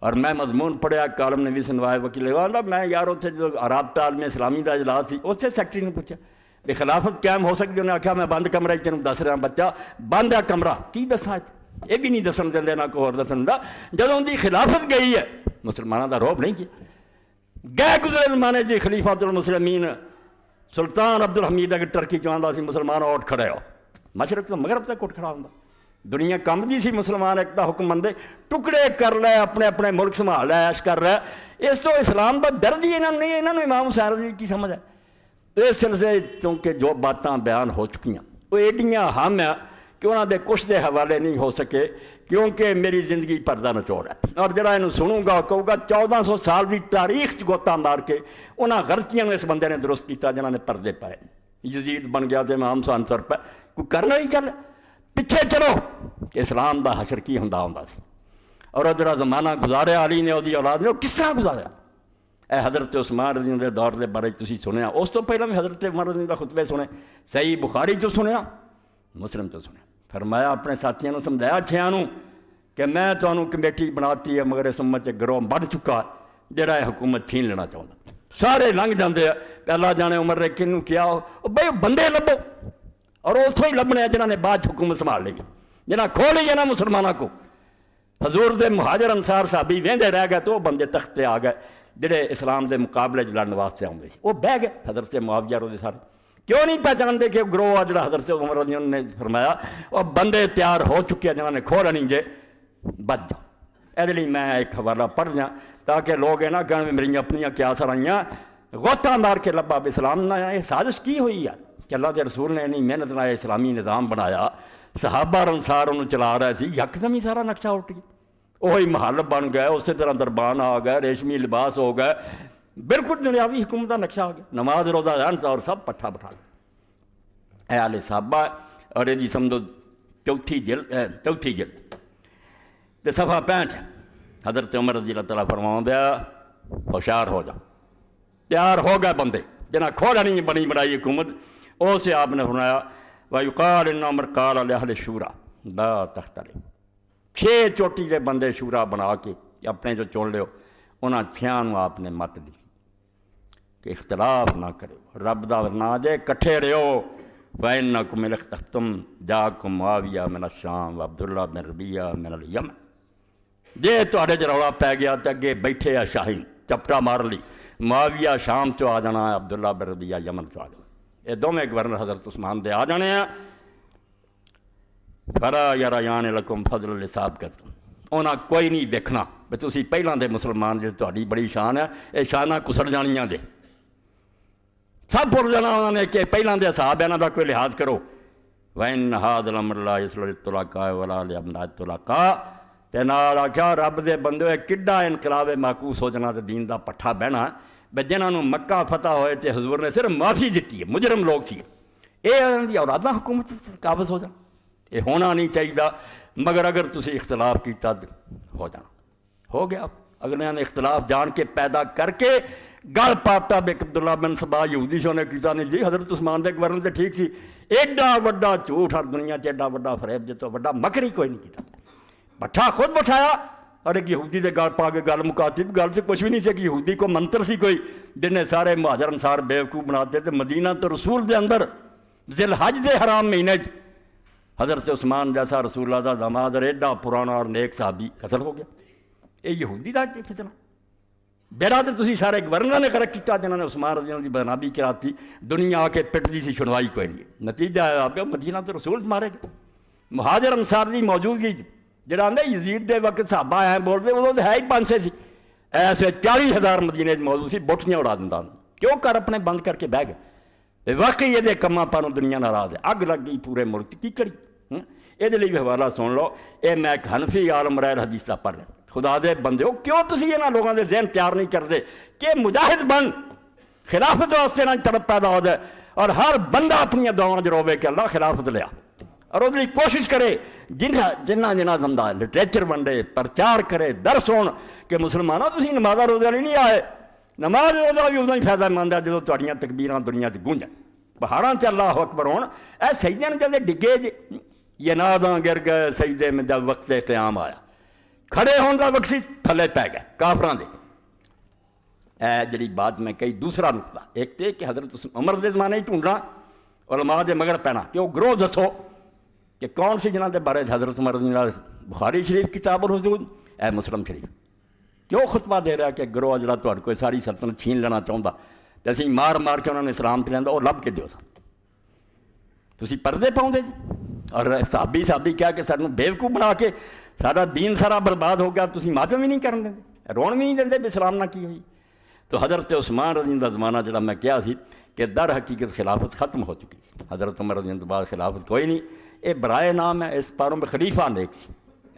اور میں مضمون پڑھیا کالم نویس نوائے وکیل احوال میں یار اتنے جو رابطہ عالم اسلامی کا اجلاس سی اتنے سیکٹری نے پوچھا بھی خلافت قائم ہو سکتی؟ انہیں آخیا میں بند کمرہ تینوں دس رہا بچہ بند ہے کمرہ کی دساں یہ بھی نہیں دسن دے نہ کوئی اور دسن دا جدوں دی خلافت گئی ہے مسلمانوں کا روب نہیں کیا گئے گزرے زمانے جی خلیفۃ المسلمین سلطان عبد الحمید اگر ٹرکی چاہتا سی مسلمان اٹھ کھڑے ہو مشرق تو مغرب تک اٹھ کھڑا ہوں دنیا کم دی سی مسلمان ایک دا حکم بندے ٹکڑے کر لے اپنے اپنے ملک سنبھال لے عیش کر رہے اس تو اسلام کا درد ہی انہوں نے امام حسین رضی کی سمجھ ہے اس سلسلے چونکہ جو باتاں بیان ہو چکی ہیں وہ ایڈیاں ہم ہیں کہ انہوں دے کچھ دے حوالے نہیں ہو سکے کیونکہ میری زندگی پردہ نچوڑ ہے اور جڑا انہوں سنوں گا کہوں گا 1400 سال کی تاریخ گوتا مار کے انہاں غلطیاں اس بندے نے درست کیتا جنہوں نے پردے پائے یزید بن گیا تو امام حسین طور پہ کوئی کرنا ہی گل پیچھے چلو کہ اسلام دا حشر کی ہوندا ہوندا سی اور جڑا زمانہ گزاریا علی نے وہی اولاد نے وہ کس طرح گزاریا اے حضرت عثمان رضی دے دور دے بارے تسی سنیا اس تو پہلے بھی حضرت عمر رضی دا خطبے سنے صحیح بخاری تو سنیا مسلم تو سنیا فرمایا اپنے ساتھیوں نے سمجھایا چھیاں نوں کہ میں تانوں کمیٹی بناتی ہے مگر اس امت گروہ بڑھ چکا جڑا حکومت چھین لینا چاہتا سارے لنگ جاندے ہیں اللہ جانے عمر نے کنوں کیا ہو بھائی بندے لبو اور اتوں ہی لبنے ہیں جنہوں نے بعد حکومت سنبھال لی جنہیں کھو لی ہے نا مسلمانوں کو حضور دے مہاجر انصار صحابی وہندے رہ گئے تو وہ بندے تخت پہ آ گئے جڑے اسلام دے مقابلے لڑن واسطے آتے وہ بہ گئے حضرت معاویہ رضی سارے کیوں نہیں پہچانتے کہ گروہ جڑا حضرت عمر رضی نے فرمایا وہ بندے تیار ہو چکے ہیں جنہوں نے کھو لینی جے بچ جاؤ یہ لیے میں ایک حوالہ پڑھ دیا تاکہ لوگ یہ نہ کہیں میری اپنی کیا سرائیاں غوطہ مار کے لبا اسلام نہ یہ سازش کی ہوئی یار کہ اللہ کے رسول نے نہیں محنت نہ اسلامی نظام بنایا صحابہ اور انصار انہوں چلا رہے تھے یکدم ہی سارا نقشہ اٹھ گیا وہی محل بن گئے اسی طرح دربان آ گئے ریشمی لباس ہو گئے بالکل دنیاوی حکومت کا نقشہ آ گیا نماز روزہ رہن اور سب پٹھا بٹھا گیا اے آل صحابہ اور یہ سمجھو چوتھی جلد تے صفحہ 65 حضرت عمر رضی اللہ تعالیٰ فرماؤں دیا ہوشیار ہو جا تیار ہو گئے بندے جنہیں کھولا نہیں بنی بنائی حکومت اسے آپ نے فرمایا وَيُقَالِ إِنَّ عُمَرَ قَالَ لِأَهْلِ الشُّورَى لَا تَخْتَلِفُوا 6 چوٹی دے بندے شورا بنا کے اپنے جو چن لو انہاں 6 آپ نے مت دی کہ اختلاف نہ کرو رب دا نا دے کٹھے رہو فَإِنَّكُمْ إِنْ اخْتَلَفْتُمْ جَاءَكُمْ مُعَاوِيَةُ مِنَ الشَّامِ وَعَبْدُ اللَّهِ بن ربیعہ من اليمن جے تہاڈے چ رولا پی گیا تے اگے بیٹھے آ شاہین چپٹا مار لی معاویہ شام چ آ جانا عبداللہ بن ربیعہ یمن چ آ جانا یہ دونوں گورنر حضرت عثمان دے آ جانے ہیں فَرَا يَرَيَانِ لَكُمْ فَضْلَ الْحِسَابِ انہاں کوئی نہیں دیکھنا بھی تسی پہلاں دے مسلمان جی تہاڈی بڑی شان ہے یہ شاناں کسڑ جانیاں دے سب بھول جانا انہوں نے کہ پہلاں دے صحابہ انہاں دا کوئی لحاظ کرو وَإِنَّ هَذَا الْأَمْرَ لَا يَصْلُحُ لِلطُّلَقَاءِ وَلَا لِأَبْنَاءِ الطُّلَقَاءِ تے نال آکھیا رب دے بندے کڈا انقلاب معکوس ہو جانا تے دین دا پٹھا بہنا بے جنہاں نوں مکہ فتح ہوئے تے حضور نے صرف معافی دیتی ہے مجرم لوگ سی اے انہاں دی اولاداں حکومت قابض ہو جان یہ ہونا نہیں چاہیے مگر اگر تسی اختلاف کیتا ہو جانا ہو گیا اگلے نے اختلاف جان کے پیدا کر کے گل پاتا بے عبداللہ بن سبا یہودی شو نے کیتا نہیں جی حضرت عثمان دے گورنر تے ٹھیک سی ایڈا وڈا جھوٹ ہر دنیا چ ایڈا وڈا فریب جتوں وڈا مکری کوئی نہیں کیتا بٹھا خود بٹھایا اور ایک یہودی دے گل پا کے گل مکاتی گل سے کچھ بھی نہیں سی کہ یہودی کو منتر سی کوئی جن نے سارے مہاجر انصار بیوقوف بناتے تے مدینہ تو رسول دے اندر ذی الحج دے حرام مہینے حضرت عثمان جیسا رسول اللہ دا داماد اور ایڈا پرانا اور نیک صحابی قتل ہو گیا یہ یہودی دا فتنہ بیڑا تو تسی سارے گورنر نے کرک کیا جنہوں نے عثمان رضی اللہ دی بدنامی کراتی دنیا آ کے پٹ دی سی سنوائی کوئی نہیں نتیجہ آیا پہ مدینہ تو رسول مارے گئے مہاجر انصار دی موجودگی جڑا آدھے یزید دے وقت صحابہ آئے بولتے وہ ہے ہی 500 سی ایسے 40,000 مدینے موجود سی بوٹیاں اڑا دیندا کیوں کر اپنے بند کر کے بہ گئے واقعی یہ کماں پانوں دنیا ناراض ہے اگ لگ گئی پورے ملک کی کری یہ بھی حوالہ سن لو یہ میں ایک حنفی عالم رائے حدیث کا پڑھ لیں خدا دے بندے ہو کیوں تسی یہاں لوگوں دے ذہن تیار نہیں کرتے کہ مجاہد بن خلافت واسطے نہ تڑپ پیدا ہو جائے اور ہر بندہ اپنی دعاؤں جو روے کہ اللہ خلافت لیا اور اس لیے کوشش کرے جنہ زندہ لٹریچر ونڈے پرچار کرے درس ہون کہ مسلمانوں تسی نمازہ روزہ نہیں آئے نماز روزہ بھی ادو ہی فائدہ مند ہے جدو تہاڈیاں تکبیراں دنیا چ گونجن پہاڑاں تے اللہ اکبر ہون اے سجدے نے جلدے ڈگے یناداں گر گئے سجدے میں جب وقت قیام آیا کھڑے ہونے کا وقت سی تھلے پی گئے کافراں دے. اے جڑی بات میں کہی دوسرا نقطہ ایک تے کہ حضرت عمر دے زمانے ہی ڈھونڈنا علماء دے مگر پینا کہ وہ گروہ دسو کہ کون سی جنہاں دے بارے حضرت عمر رضی اللہ عنہ بخاری شریف کتاب الحدود اے مسلم شریف کیوں خطبہ دے رہا کہ گروہ جڑا تہاڈے کوئی ساری سلطنت چھین لینا چاہتا تے اسی مار مار کے انہوں نے اسلام تے لیندا وہ لب کے دیو سا تسی پردے پاؤں دے اور صحابی کہہ کے سانوں بیوقوف بنا کے سارا دین سارا برباد ہو گیا تسی ماتم بھی نہیں کرن دے رون بھی نہیں دے بھی اسلام نہ کی ہوئی. تو حضرت عثمان رضی اللہ عنہ زمانہ جڑا میں کیا سی کہ در حقیقت خلافت ختم ہو چکی سی. حضرت عمر رضی اللہ عنہ بعد خلافت کوئی نہیں. یہ برائے نام ہے اس پاروں میں خلیفہ نیک سی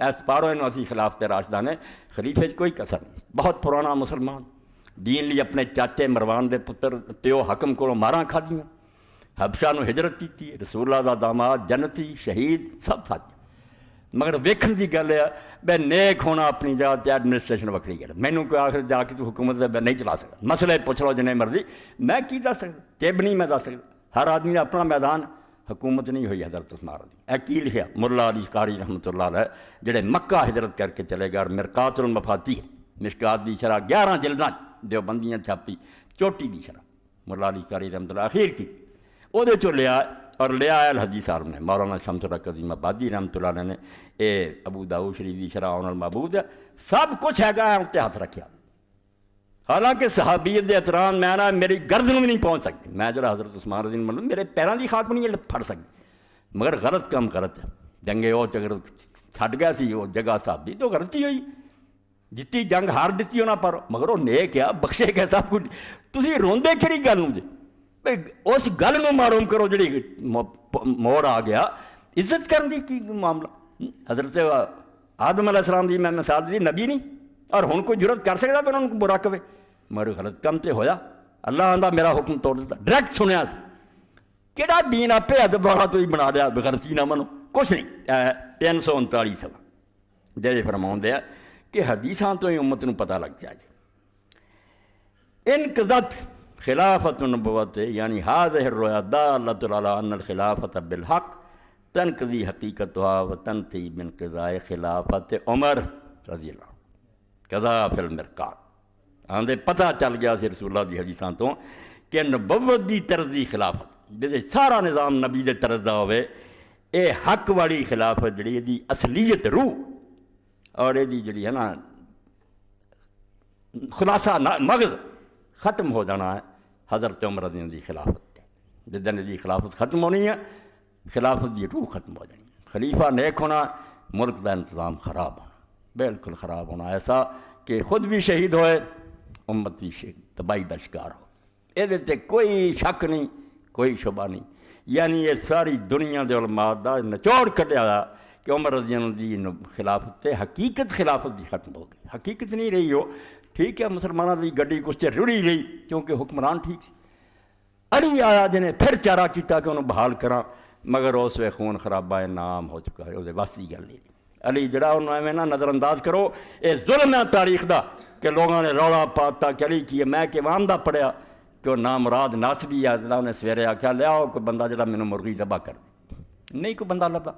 اس پاروں انہوں اسی خلافت راشدہ نے خلیفے کوئی کسر نہیں. بہت پرانا مسلمان دین لی اپنے چاچے مروان دے پتر پیو حکم کو ماراں کھا دیاں حبشہ نو ہجرت کی رسول اللہ دا داماد جنتی شہید سب ساتھ مگر ویکھن دی گل ہے بے نیک ہونا اپنی جگہ تے ایڈمنسٹریشن وکری گل مینوں کوئی آخر جا کے تو حکومت دے نہیں چلا سکتا مسئلے پوچھ لو جنے مرضی میں کی دس سکتا تیب نہیں میں دس سکتا. ہر آدمی دا اپنا میدان حکومت نہیں ہوئی حضرت عثمان رضی. اے کی لکھیا ملا علی قاری رحمۃ اللہ علیہ جڑے مکہ ہجرت کر کے چلے گئے اور مرقات المفاتیح مشکات دی شرح 11 جلداں دیوبندیاں چھاپی چوٹی دی شرح ملا علی قاری رحمۃ اللہ اخیر کی وہ دے چو لیا اور لے آیا الحدیث صاحب نے مولانا شمس الحق عظیم آبادی رحمۃ اللہ علیہ نے اے ابو داؤد شریف دی شرح عون المعبود ہے سب کچھ ہے گا تے ہاتھ رکھیا. حالانکہ صحابیت دے احترام میں نا میری گردن بھی نہیں پہنچ سکتی میں جڑا حضرت عثمان رضی اللہ عنہ میرے پیراں دی خاک بھی نہیں پھڑ سکتی مگر غلط کم غلط ہے. جنگے وہ اگر چھڈ گیا سی وہ جگہ صحابی تو غلطی ہوئی جتی جنگ ہار دتی ہونا پر مگر وہ نیک ہے بخشے گئے سب کچھ. تسی روندے کہڑی گل ہوں جی اس گل میں معلوم کرو جڑی موڑ آ گیا عزت کرن دی کی معاملہ. حضرت آدم علیہ السلام دی میں مثال دی نبی نہیں اور ہن کوئی جرت کر سکتا کہ انہوں کو برا کہے مگر غلط کم تے ہویا اللہ آندا میرا حکم توڑ دیتا ڈائریکٹ سنیا سی کہڑا دین آپ ادب والا تو ہی بنا دیا بغیرتی نہ منو کچھ نہیں. 339 سوا جڑے فرماؤں دے کہ حدیثاں تو ہی امت نو پتہ لگ جائے انقضت خلافت النبوت یعنی هذه الرؤيا دالة على ان الخلافة بالحق تنقضي حقیقتها وتنتهي بانقضاء خلافت عمر رضی اللہ قضا فی المرقات. آندے پتہ چل گیا سی رسول اللہ دی حدیثاں تو کہ نبوت دی طرز دی خلافت جیسے سارا نظام نبی دے طرز دا ہوئے اے حق والی خلافت جڑی دی اصلیت روح اور اے دی جڑی ہے نا خلاصہ مغز ختم ہو جانا ہے حضرت عمر رضی اللہ عنہ دی خلافت جدن دی خلافت ختم ہونی ہے خلافت دی روح ختم ہو جانی. خلیفہ نیک ہونا ملک دا انتظام خراب ہونا بالکل خراب ہونا ایسا کہ خود بھی شہید ہوئے امت بھی تباہی دا شکار ہو. یہ تے کوئی شک نہیں کوئی شبہ نہیں. یعنی یہ ساری دنیا دے علماء دا نچوڑ کٹیا کہ عمر رضی اللہ عنہ دی خلافت تے حقیقت خلافت دی ختم ہو گئی. حقیقت نہیں رہی ہو ٹھیک ہے مسلمانوں کی گڈی کچھ چر رڑی رہی کیونکہ حکمران ٹھیک سی. علی آیا جنہیں پھر چارہ کیتا کہ انہوں بحال کراں مگر اس وے خون خرابہ نام ہو چکا ہے وہ واسی گل نہیں. علی جڑا انہوں ایویں نہ نظر انداز کرو یہ ظلم ہے تاریخ دا کہ لوگوں نے رولا پاتا کہ علی کی میں کہ وام دا پڑھیا کہ وہ نامراد ناسبی ہے اللہ نے سویرے آخیا لیاؤ کوئی بندہ جڑا مینوں مرغی ذبح کر نہیں کوئی بندہ لبا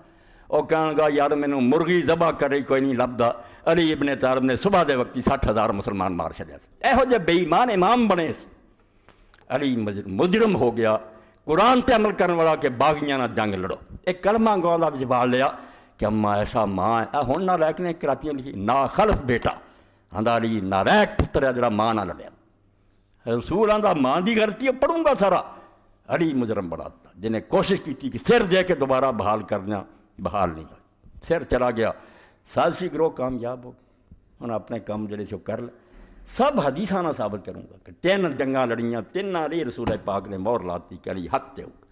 وہ کہن گا یار مینوں مرغی ذبح کر رہی کوئی نہیں لبدا. علی ابن طالب نے صبح دے وقت 60,000 مسلمان مار چھڑیا یہو جے بے ایمان امام بنے. علی مجرم ہو گیا قرآن تے عمل کرنے والا کہ باغیاں نہ جنگ لڑو. ایک کلمہ گاؤں دا جواب لیا کہ اما ایسا ماں ہے ہن نہ لیک نے کراچی لکھی نا خلف بیٹا آندا علی ناریک پتر ہے جڑا ماں نہ لڑیا. رسول آندا ماں دی غلطی پڑھوں گا سارا. علی مجرم بنا دیتا جنہیں کوشش کی تھی کہ سر دے کے دوبارہ بحال کرنا بحال نہیں ہوئی. سر چلا گیا سازشی گروہ کامیاب ہو انہیں اپنے کام جڑے سے کر لے. سب حدیثاں نہ ثابت کروں گا کہ 3 جنگاں لڑیاں 3 علی رسول پاک نے مور لاتی کہ علی حق تے ہوگا.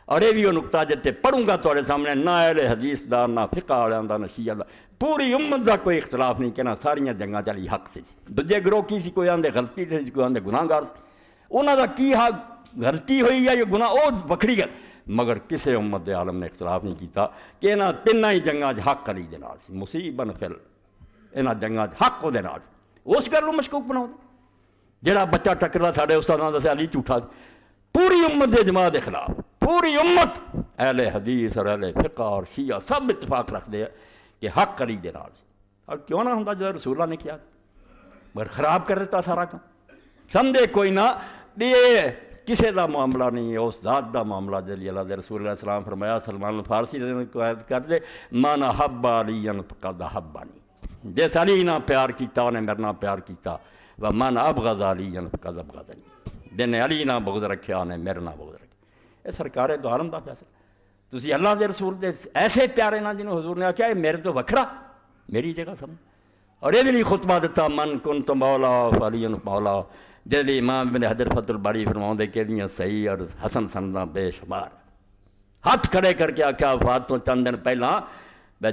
اور یہ بھی وہ نقطہ جتے پڑھوں گا تھوڑے سامنے نہ اہل حدیث دا نہ فقہ والوں دا نہ شیعہ دا پوری امت دا کوئی اختلاف نہیں کہ نہ ساریاں جنگاں چلی حق تے سی. دوجے گروہ کی سی کوئی آندے غلطی تے سی کوئی آندے گناہ گار سی انہاں دا کی حق غلطی ہوئی یا یہ گناہ او وکھری گل مگر کسے امت دے عالم نے اختلاف نہیں کیتا کہ انہاں 3 ہی جنگاں حق علی دے نال سی. مصیبن فل انہاں جنگاں حق او دے نال اس گل نوں مشکوک بناؤ جڑا بچہ ٹکردا ساڈے استاداں دسیا علی جھوٹا پوری امت دے جماعت دے خلاف پوری امت اہل حدیث اور اہل فقہ اور شیعہ سب اتفاق رکھتے ہیں کہ حق علی دے نال اور کیوں نہ ہوں جو رسول اللہ نے کیا، مگر خراب کر دیتا سارا کام. سمجھے کوئی نہ یہ کسی کا معاملہ نہیں ہے، اس ذات کا معاملہ جلی اللہ دے رسول اللہ السلام فرمایا. سلمان الفارسی نے کر دے من حب علی فقد حبانی، جس علی نہ پیار کیتا انہیں میرے نہ پیار کیتا، و من ابغض علی فقد ابغضنی، جن علی نہ بغض رکھیا انہیں میرے نہ بغض رکھیا. یہ سرکار دو عالم کا فیصلہ. تسی اللہ دے رسول دے ایسے پیارے نہ جنہوں حضور نے آخیا میرے تو وکھرا میری جگہ سمجھ. اور یہ بھی خطبہ دیتا من کنت مولا فعلی مولا، جیسے امام ابن حجر فتح الباری فرماؤں دے کہ صحیح اور حسن سنداں بے شمار. ہاتھ کھڑے کر کے آخیا وفات تو چند دن پہلا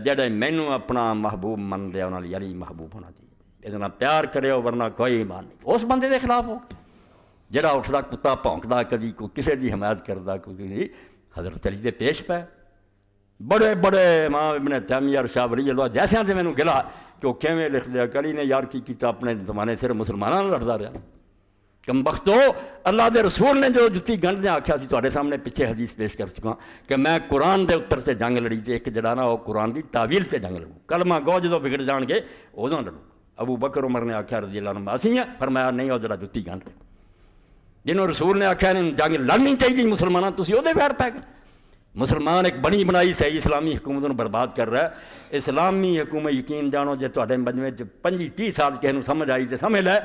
جڑے مینوں اپنا محبوب من لیا انہوں نے علی محبوب ہونا چاہیے، یہ پیار کرے ورنہ کوئی ایمان نہیں. اس بندے دے خلاف ہو جڑا اٹھتا کتا بھونکتا کدی کوئی کسی کی حمایت کرتا کوئی حضرت علی دے پیش پہ. بڑے بڑے امام ابن تیمیہ اور شاہ ولی اللہ جیسے سے مینوں گلا کہ وہ کیویں لکھ دیا کہ علی نے یار کی کیتا اپنے زمانے صرف مسلمانوں لڑتا رہا. کم بختو اللہ دے رسول نے جو جتی گنڈ نے آخیا سی تواڈے سامنے پیچھے حدیث پیش کر چکا کہ میں قرآن دے اتر سے جنگ لڑی تے ایک جڑا نا وہ قرآن دی تعویل سے جنگ لڑوں، کلمہ گو جدوں بگڑ جان گے ادوں لڑوں. ابو بکر عمر نے آخیا رضی اللہ عنہ اسی ہیں، فرمایا نہیں وہ جڑا جتی گنڈ جنہوں رسول نے آخیا نے جنگ لڑنی چاہیے مسلمانوں تسی وہ پیر پی گئے. مسلمان ایک بنی بنائی صحیح اسلامی حکومت کو برباد کر رہا ہے. اسلامی حکومت یقین جانو جے تواڈے مجمے 25-30 سال کسی نوں سمجھ آئی تے سمجھ لے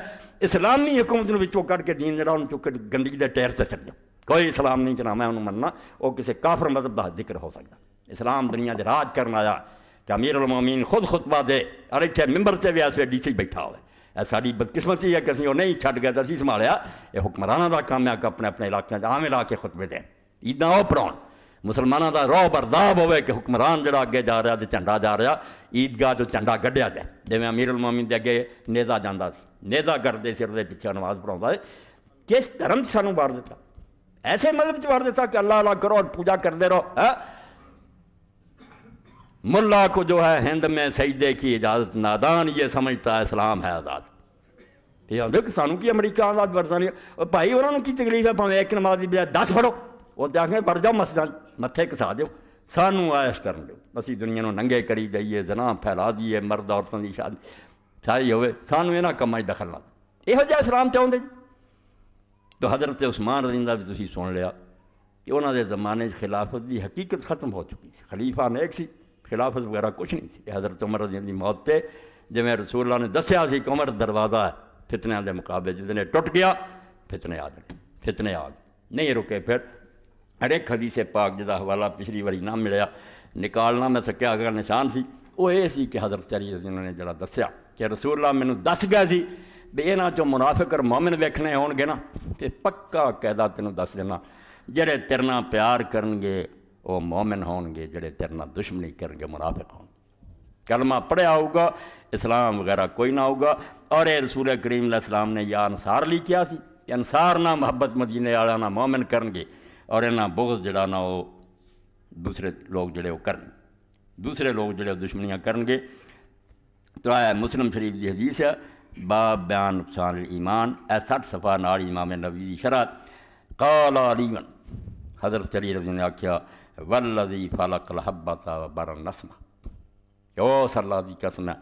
اسلامی حکومت نوں وچوں کڈ کے دین جڑا انہوں چک گندگی دے ٹیر تے سٹ جاؤ. کوئی اسلام نہیں جناب میں انہوں مننا وہ کسی کافر مذہب دا ذکر ہو سکتا. اسلام دنیا دے راج کرن آیا کہ امیر المومنین خود خطبہ دے اور اتنے ممبر تے بھی اس ویلے ڈی سی بیٹھا ہوئے. ساری بدقسمتی ہے کہ اسی وہ نہیں چھڈ گئے تو اسی سنبھالیا. یہ حکمرانوں کا کام ہے کہ اپنے اپنے علاقے آم لا کے خطبے دیں، عیداں وہ پڑھاؤ. مسلمانوں کا روح برداب ہوئے کہ حکمران جڑا اگے جا رہا تو جھنڈا جا رہا عیدگاہ جو جھنڈا گڈیا جائے. جی امیر المومنین دے اگے نیزا جانا سی، نیزا کرتے سر دے پیچھے نماز پڑھاؤں ہے. کس دھرم سے سانوں وار دیتا؟ ایسے مذہب سے وار دیتا کہ اللہ اللہ کرو اور پوجا کرتے رہو. ملا کو جو ہے ہند میں سجدے کی اجازت، نادان یہ سمجھتا ہے اسلام ہے آزاد. یہ دیکھ سانوں کی امریکہ آزاد ورزہ نہیں. بھائی انہوں نے کی تکلیف ہے پاویں ایک نماز کی بجائے 10 پڑھو، وہ آخیں بڑھ جاؤ مسجد متھے کسا دیو، سانوں عائش کرن دیو. اسی دنیا نوں ننگے کری دئیے، زنا پھیلا دیے، مرد عورتوں کی شادی ساری ہوئے، سانوں یہاں کاموں دخل نہ دو. یہو جہا اسلام چاہتے جی. تو حضرت عثمان رضی اللہ بھی تسی سن لیا کہ انہوں نے زمانے خلافت کی حقیقت ختم ہو چکی سی. خلیفہ نیک سی، خلافت وغیرہ کچھ نہیں تھی. حضرت عمر رضی اللہ کی موت تے جویں رسول اللہ نے دسیا سی کہ عمر دروازہ ہے فتنیاں دے مقابلے، جتنے ٹوٹ گیا فتنے آ گئے، فتنے آ گئے نہیں رکے. پھر ہر ایک حدیث پاک جدا حوالہ پچھلی واری نہ ملیا نکالنا میں سکیا اگر نشان سی وہ یہ سی کہ حضرت علی جنہوں نے جڑا دسیا کہ رسول اللہ مینوں دس گئے سی بھی یہاں چوں منافق اور مومن ویکھنے ہون گے نا کہ پکا قاعدہ تینوں دس دینا، جڑے تیرے نال پیار کرن گے وہ مومن ہون گے، جڑے تیرے نال دشمنی کرن گے منافق ہون گے. کلمہ پڑھیا ہوگا اسلام وغیرہ کوئی نہ ہوگا. اور یہ رسول کریم علیہ السلام نے یا انصار لی کیا سی کہ انصار نہ محبت مدینے والا نہ مومن کرن گے اور انہاں بغض جڑا نہ وہ دوسرے لوگ جڑے وہ کرن، دوسرے لوگ جڑے دشمنیاں کرن گے. تو ہے مسلم شریف کی حدیث ہے باب بیان نقصان ایمان، 60 صفحہ نال امام نبوی دی شرح. قال علی حضرت علی رضی اللہ نے آخیا والذی فلق الحبۃ وبر النسمہ کہ اس اللہ دی قسم ہے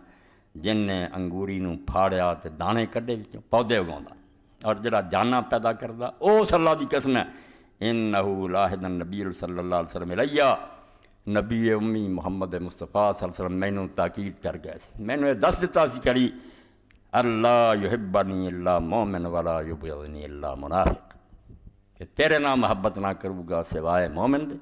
جن نے انگوری نوں پھاڑیا تے دانے کڈے وچوں پودے اگاوندا اور جڑا جانا پیدا کردا اس اللہ دی قسم ہے. انہو لاحد النبی صلی اللہ علیہ وسلم علیہ نبی امی محمد مصطفیٰ صلی اللہ علیہ وسلم مینوں تاکید کر گئے سی، مینوں یہ دس دیتا سی کری اللہ یحبنی اللہ مومن ولا یبغضنی اللہ منافق، کہ تیرے نام محبت نہ کروں گا سوائے مومن دے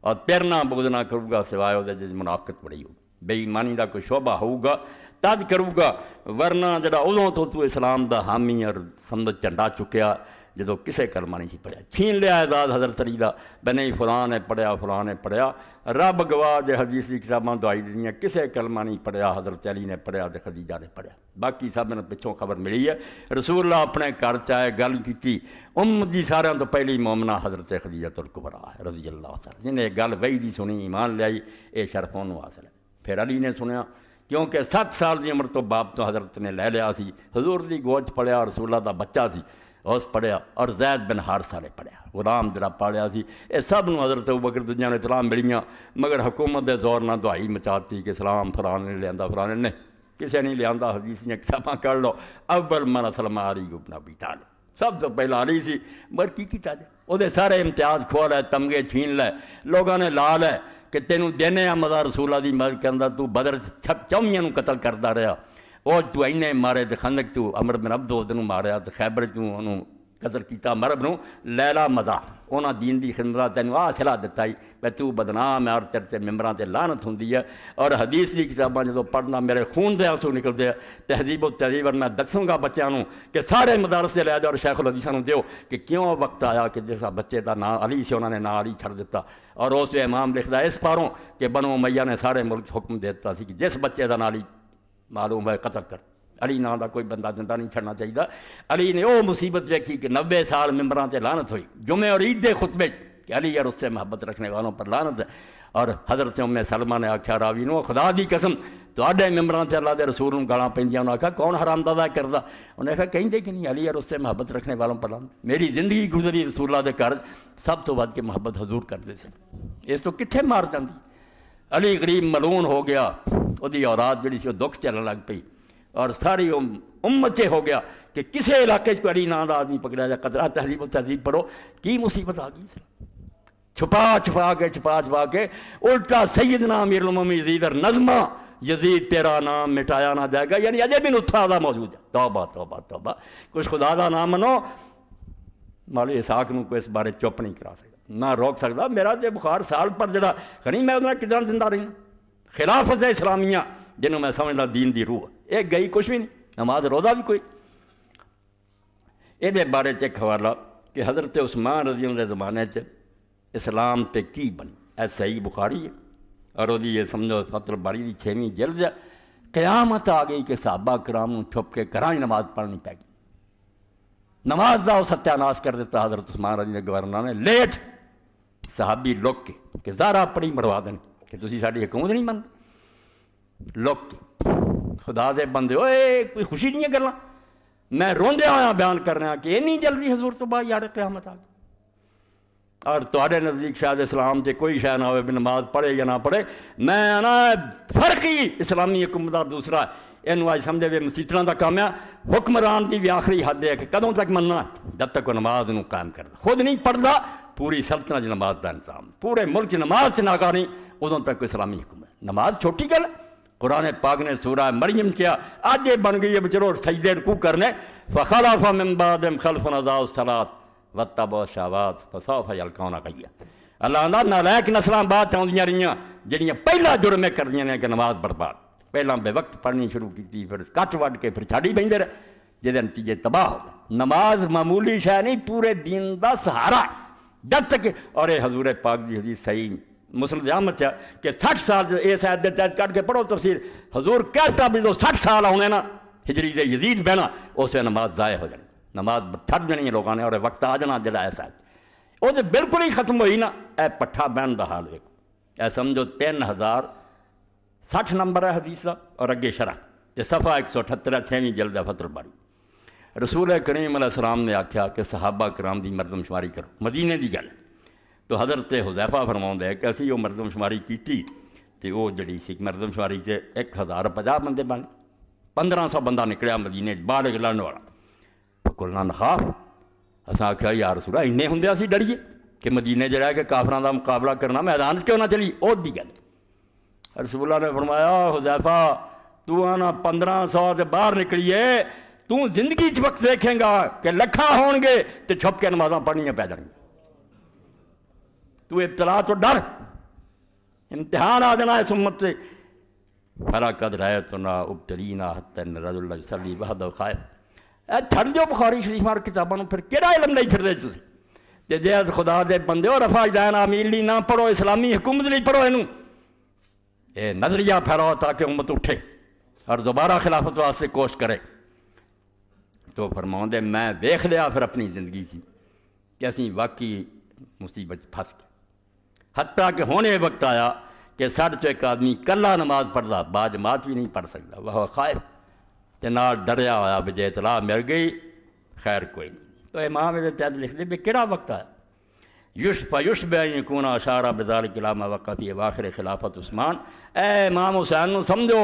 اور تیرے نام بغض نہ کروں گا سوائے وہ جس منافقت بڑی ہوگی، بے ایمانی دا کوئی شعبہ ہوگا تد کروں گا. ورنہ جڑا ادوں تو اسلام دا حامی اور سمجھ جھنڈا چکیا جدو کسے کلمہ نہیں سی پڑھیا، چھین لیا اعزاز حضرت علی دا بے نہیں فلاں نے پڑھیا فلاں نے پڑھیا. رب گواہ دے حدیث کی کتاباں دعائی دیاں کسے کلمہ نہیں پڑھیا، حضرت علی نے پڑھیا تے خدیجہ نے پڑھیا، باقی سب نے پچھوں خبر ملی ہے. رسول اللہ اپنے گھر چائے گل کی دی سارے تو پہلی مومنہ حضرت خدیجہ الکبریٰ رضی اللہ تعالیٰ جنہیں گل وہی دی سنی ایمان لیائی، یہ شرف انہوں حاصل ہے. پھر علی نے سنیا کیونکہ 7 سال دی عمر تو باپ تو حضرت نے لے لیا سی، حضور دی گوچ پڑھیا، رسول اللہ دا بچہ سی اس پڑھیا، اور زید بن حارثہ نے پڑھیا، غلام جڑا پالیا سی. یہ سب نو حضرت ابوبکر دنیا نے اطلاع ملیاں، مگر حکومت دے زور نہ دہائی مچاتی کہ اسلام فلانے نے لیا فلانے نے کسی نہیں لیا حدیث دیا کتاباں کر لو اول من اسلم علی ابن ابی طالب سب تو پہلا علی سی مگر کی کیتا جائے وہ سارے امتیاز کھو لے تمغے چھین لے لوگوں نے لا لے کہ تینوں دینے آ مزار رسولہ دی مدد کرنا تو بدر چومیاں قتل کرتا رہا وہ تو اینے مارے تو خندق تو عمر بن عبدو تینوں ماریا تو خیبر تو انہوں قتل کیتا مرب نو لیلا مزا انہاں دین دی خندرہ تینوں صلاح دتا ہی بے تو بدنام ہے اور تیرے ممبران تے لعنت ہوندی ہے اور حدیث دی کتاباں جدوں پڑھنا میرے خون دے آنسو نکلدے تہذیب و تہذیب اور میں دسوں گا بچیاں نوں کہ سارے مدارس دے لے جاؤ اور شیخ الحدیثاں نوں دیو کہ کیوں وقت آیا کہ جیسا بچے دا نام علی سے انہوں نے نام علی چھڑ دیتا اور اس وے امام لکھدا اس پاروں کہ بنو امیہ نے سارے ملک حکم دیتا سی کہ جس بچے دا نام علی معلوم ہے قتل کر علی نام دا کوئی بندہ زندہ نہیں چھڑنا چاہیے علی نے وہ مصیبت دیکھی کہ 90 سال ممبران تے لعنت ہوئی جمعے اور عید دے خطبے کہ علی اور اس سے محبت رکھنے والوں پر لعنت ہے اور حضرت ام سلمہ نے آکھیا راوی نو خدا دی قسم تواڈے ممبران تے اللہ دے رسول نوں گالاں پیندیاں انہاں آکھیا کون حرامزادہ کردا انہیں کہا کہیں دے کہ نہیں علی اور اس سے محبت رکھنے والوں پر لعنت میری زندگی گزری رسول اللہ دے گھر سب تو ود کے محبت حضور کرتے سے اس تو کتھے مار جاندی علی غریب ملعون ہو گیا وہدی اولاد جڑی سی وہ دکھ چلن لگ پئی اور ساری امت سے ہو گیا کہ کسی علاقے کو علی نام دا آدمی پکڑا جائے قدرہ تہذیب و تہذیب پڑھو کی مصیبت آ گئی چھپا کے الٹا سیدنا امیر المومنین یزید اور نظمہ یزید تیرا نام مٹایا نہ جائے گا یعنی اجے بھی نتھا دا موجود ہے توبہ توبہ توبہ کچھ خدا دا نام منو مولوی اسحاق نوں کوئی اس بارے چپ نہیں کرا سکتا نہ روک سکتا میرا تے بخار سال پر جڑا خنی میں ادھر کدھر زندہ رہی خلافت اسلامیہ جنہوں میں سمجھنا دین دی روح ایک گئی کچھ بھی نہیں نماز روزہ بھی کوئی یہ بارے ایک حوالہ کہ حضرت عثمان رضی اللہ کے زمانے اسلام تے کی بنی اے صحیح بخاری ہے اور وہ یہ سمجھو فتح الباری دی 6ویں جلد ہے قیامت آ گئی کہ صحابہ کرام چھپ کے گھراں نماز پڑھنی پی گئی نماز دا وہ ستیہ ناس کر دیتا حضرت عثمان رضی اللہ گورنر نے لیٹ صحابی لوگ کے کہ زارا پڑھی مروا دیں کہ تسی ساڈی حکومت نہیں من لوگ کے خدا دے بندے ہوئے کوئی خوشی نہیں ہے کرنا میں روندے آیا بیان کر رہا کہ اینی جلدی حضور تو بعد یار قیامت آ گئی اور تواڈے نزدیک شاید اسلام تے کوئی شے نہ ہوئے بھی نماز پڑھے یا نہ پڑھے میں نا فرق ہی اسلامی حکومت اور دوسرا اینو آج سمجھے وے مسیطراں دا کام ہے حکمران دی بھی آخری حد ہے کہ کدوں تک مننا جب تک وہ نماز نو قائم کردا خود نہیں پڑھدا پوری سلطنت نماز دا انتظام پورے ملک نماز ناکاری ادوں تک اسلامی حکومت نماز چھوٹی گل قرآن پاک نے سورہ مریم کیا آج یہ بن گئی ہے بچرو سجدے رکوع کرنے فخلف من بعدهم خلف اضاعوا الصلاۃ واتبعوا الشہوات فسوف یلقون غیا اللہ نے نالائق نسلاں بعد آؤندیاں رہیاں جڑیاں پہلا جرم کر رہیاں نے کہ نماز برباد پہلا بے وقت پڑھنی شروع کی پھر کٹ وڈ کے پھر چھاڑی بیندے رہے جہدے نتیجے تباہ ہو گئے نماز معمولی شے نہیں پورے دین دا سہارا جب تک اور یہ حضور پاک دی حدیث صحیح مسلم احمد ہے کہ 60 سال جو اس آیت دے تحت کٹ کے پڑھو تفسیر حضور کہتا بھی جو 60 سال ہونے نا ہجری دے یزید بہنا اسے نماز ضائع ہو جانی نماز چھڈ جانی ہے لوگوں نے اور وقت آ جانا جڑا ایسا ہے وہ تو بالکل ہی ختم ہوئی نا اے پٹھا بہن دا حال دیکھو اے سمجھو 3060 نمبر ہے حدیث دا اور اگے شرح یہ صفحہ 178 6ویں جلد ہے فتح الباری رسول کریم علیہ السلام نے آکھیا کہ صحابہ کرام دی مردم شماری کرو مدینے دی گل تو حضرت حذیفہ فرماؤں ہے کہ اسی وہ مردم شماری کیتی تو وہ جڑی سی مردم شماری سے 1050 بندے بن 1500 بندہ نکلیا مدینے بالغ لڑن والا کلنا نخاف اساں آکھیا یا رسول اللہ انے ہوندے اسی ڈریے کہ مدینے چ رہ کے کافراں دا مقابلہ کرنا میدان کیوں نہ چلی او دی گل رسول اللہ نے فرمایا حذیفہ تو آنا 1500 سے باہر نکلیے تو زندگی چ وقت دیکھیں گا کہ لکھاں ہون گے تو چھپ کے نمازاں پڑھنیاں پی جانگیاں تو ابتلا تو ڈر امتحان آ جانا ہے اس امت سے فَلَقَدْ رَأَيْتُنَا ابْتَلِينَا حَتَّى إِنَّ الرَّجُلَ يُصَلِّي وَحْدَهُ خَائِفٌ چھڑ دیو بخاری شریف مار کتاباں پھر کیڑا علم نہیں پھر دے تسی تے جے خدا دے بندے ہو رفع دین آمین لی نہ پڑھو اسلامی حکومت نہیں پڑھو اینو اے نظریہ پھیلاؤ تاکہ امت اٹھے اور دوبارہ خلافت واسطے کوشش کرے تو فرماؤں دے میں دیکھ لیا پھر اپنی زندگی سی کہ اسی واقعی مصیبت پھنس گئے حتیٰ کہ ہونے وقت آیا کہ 60 ایک آدمی کلا نماز پڑھتا با جماعت بھی نہیں پڑھ سکتا وہ خائف کہ نہ ڈریا ہوا بجے اطلاع مل گئی خیر کوئی نہیں تو امام دے تحت لکھ دے بھی کہڑا وقت آیا فیشبہ ان یکون اشارہ بذالک الی ما وقع فی اواخر خلافت عثمان اے امام حسین نو سمجھو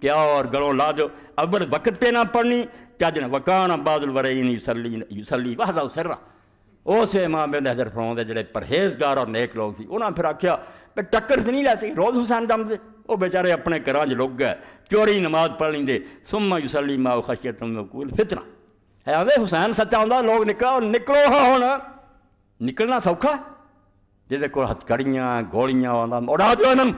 کیا اور گلوں لا جو اول وقت پہ نہ پڑھنی چج نہ وکان بعد الورین یوسلی وحدہ سرا اس امام ابن حجر فرماؤں جڑے پرہیزگار اور نیک لوگ سی انہاں پھر آکھیا کہ ٹکر تو نہیں لے سکی روز حسین دم دے وہ بیچارے اپنے گھراں لوگ گئے چوری نماز پڑھ لیں دے ثم یوسلی ما خشیۃ وقول فتنہ ہے آدھے حسین سچا ہوندا لوگ نکلو ہاں ہونا نکلنا سوکھا جہدے کول ہتھکڑیاں گولیاں آندا اڑا دیو انہاں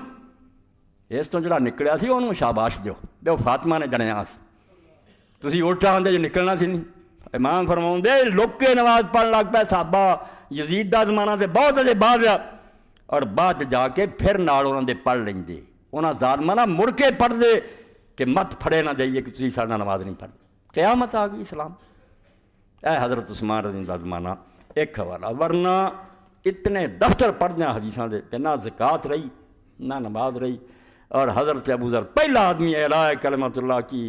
اس تو جڑا نکلیا سی انہوں شاباش دیو بے فاطمہ نے جنیا سی تسی الٹا آندے جو نکلنا سی نہیں امام فرماؤں دے لوکے نماز پڑھ لگ پہ صحابہ یزید دا زمانہ دے بہت اجے بعد اور بعد جا کے پھر نال انہوں دے پڑھ لیں دے انہاں ظالماں نہ مڑ کے پڑھ دے کہ مت پھڑے نہ جائیے کہ تسی سارا نماز نہیں پڑھ قیامت آ گئی اسلام اے حضرت عثمان رضی اللہ زمانہ ایک حوالہ ورنہ اتنے دفتر پڑھنے حدیثاں دے کہ نہ زکوٰۃ رہی نہ نماز رہی اور حضرت ابو ذر پہلا آدمی اعلیٰ کلمۃ اللہ کی